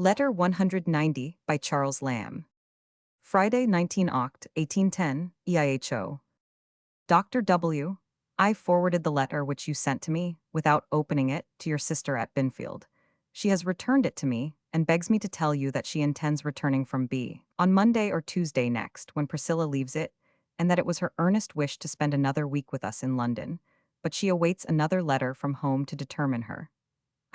Letter 190 by Charles Lamb. Friday, 19 Oct. 1810, EIHO. Dr. W. I forwarded the letter which you sent to me, without opening it, to your sister at Binfield. She has returned it to me, and begs me to tell you that she intends returning from B. on Monday or Tuesday next, when Priscilla leaves it, and that it was her earnest wish to spend another week with us in London, but she awaits another letter from home to determine her.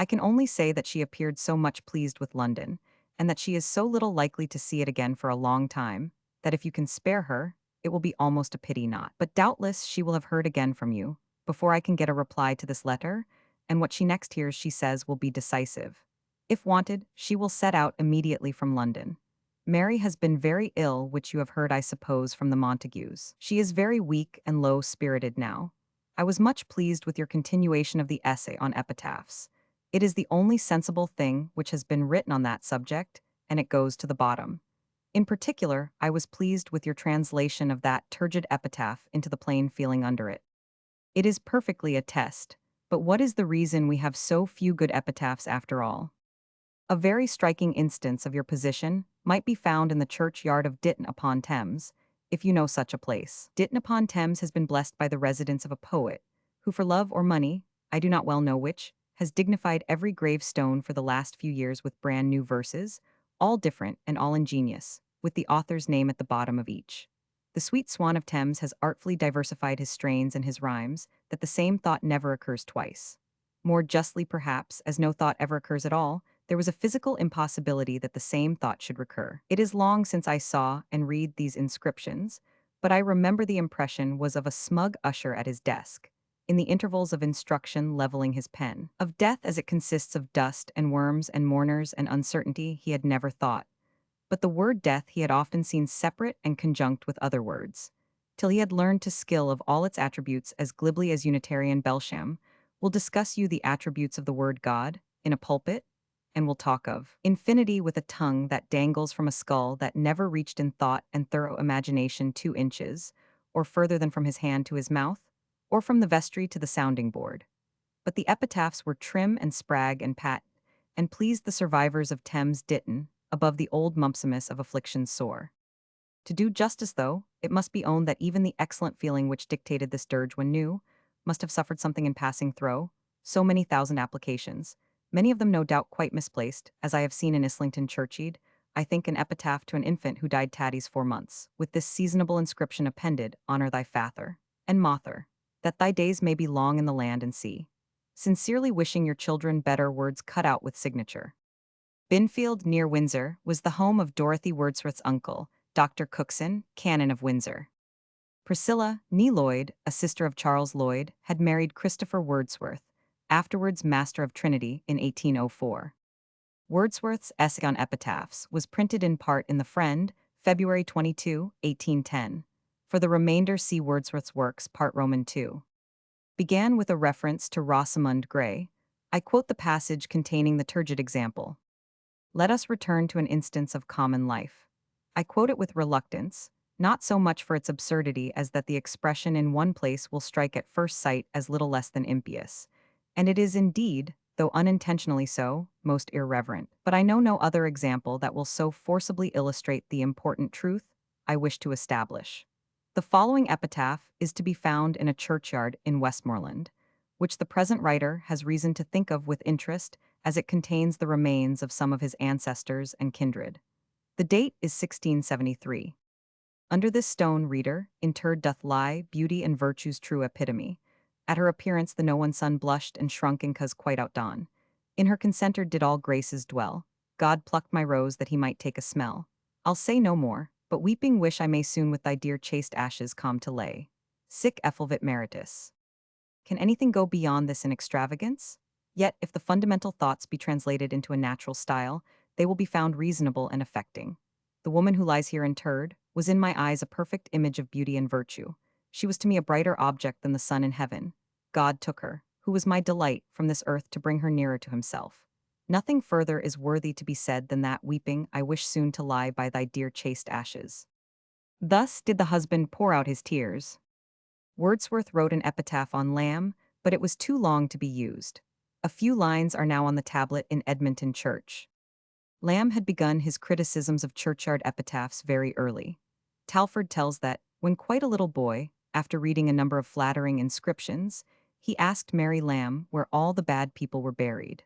I can only say that she appeared so much pleased with London, and that she is so little likely to see it again for a long time, that if you can spare her, it will be almost a pity not. But doubtless she will have heard again from you, before I can get a reply to this letter, and what she next hears, she says, will be decisive. If wanted, she will set out immediately from London. Mary has been very ill, which you have heard, I suppose, from the Montagues. She is very weak and low-spirited now. I was much pleased with your continuation of the essay on epitaphs. It is the only sensible thing which has been written on that subject, and it goes to the bottom. In particular, I was pleased with your translation of that turgid epitaph into the plain feeling under it. It is perfectly a test, but what is the reason we have so few good epitaphs after all? A very striking instance of your position might be found in the churchyard of Ditton upon Thames, if you know such a place. Ditton upon Thames has been blessed by the residence of a poet, who for love or money, I do not well know which, has dignified every gravestone for the last few years with brand new verses, all different and all ingenious, with the author's name at the bottom of each. The sweet swan of Thames has artfully diversified his strains and his rhymes, that the same thought never occurs twice. More justly, perhaps, as no thought ever occurs at all, there was a physical impossibility that the same thought should recur. It is long since I saw and read these inscriptions, but I remember the impression was of a smug usher at his desk, in the intervals of instruction leveling his pen. Of death as it consists of dust and worms and mourners and uncertainty he had never thought, but the word death he had often seen separate and conjunct with other words, till he had learned to skill of all its attributes as glibly as Unitarian Belsham will discuss you the attributes of the word God, in a pulpit, and will talk of infinity with a tongue that dangles from a skull that never reached in thought and thorough imagination 2 inches, or further than from his hand to his mouth, or from the vestry to the sounding board. But the epitaphs were trim and sprag and pat, and pleased the survivors of Thames Ditton, above the old mumpsimus of afflictions sore. To do justice, though, it must be owned that even the excellent feeling which dictated this dirge when new, must have suffered something in passing through, so many thousand applications, many of them no doubt quite misplaced, as I have seen in Islington Churchyard, I think an epitaph to an infant who died taddies 4 months, with this seasonable inscription appended, Honor thy father and mother, that thy days may be long in the land and sea. Sincerely wishing your children better, words cut out with signature. Binfield, near Windsor, was the home of Dorothy Wordsworth's uncle, Dr. Cookson, Canon of Windsor. Priscilla, née Lloyd, a sister of Charles Lloyd, had married Christopher Wordsworth, afterwards Master of Trinity, in 1804. Wordsworth's essay on epitaphs was printed in part in The Friend, February 22, 1810. For the remainder, see Wordsworth's works, part Roman II. Began with a reference to Rosamund Gray. I quote the passage containing the turgid example. Let us return to an instance of common life. I quote it with reluctance, not so much for its absurdity as that the expression in one place will strike at first sight as little less than impious. And it is indeed, though unintentionally so, most irreverent. But I know no other example that will so forcibly illustrate the important truth I wish to establish. The following epitaph is to be found in a churchyard in Westmoreland, which the present writer has reason to think of with interest, as it contains the remains of some of his ancestors and kindred. The date is 1673. Under this stone, reader, interred doth lie beauty and virtue's true epitome. At her appearance the no one sun blushed and shrunk in cause quite outdone. In her consenter did all graces dwell. God plucked my rose that he might take a smell. I'll say no more, but weeping wish I may soon with thy dear chaste ashes come to lay. Sic effulvit meritus. Can anything go beyond this in extravagance? Yet, if the fundamental thoughts be translated into a natural style, they will be found reasonable and affecting. The woman who lies here interred was in my eyes a perfect image of beauty and virtue. She was to me a brighter object than the sun in heaven. God took her, who was my delight, from this earth to bring her nearer to himself. Nothing further is worthy to be said than that, weeping, I wish soon to lie by thy dear chaste ashes. Thus did the husband pour out his tears. Wordsworth wrote an epitaph on Lamb, but it was too long to be used. A few lines are now on the tablet in Edmonton Church. Lamb had begun his criticisms of churchyard epitaphs very early. Talford tells that, when quite a little boy, after reading a number of flattering inscriptions, he asked Mary Lamb where all the bad people were buried.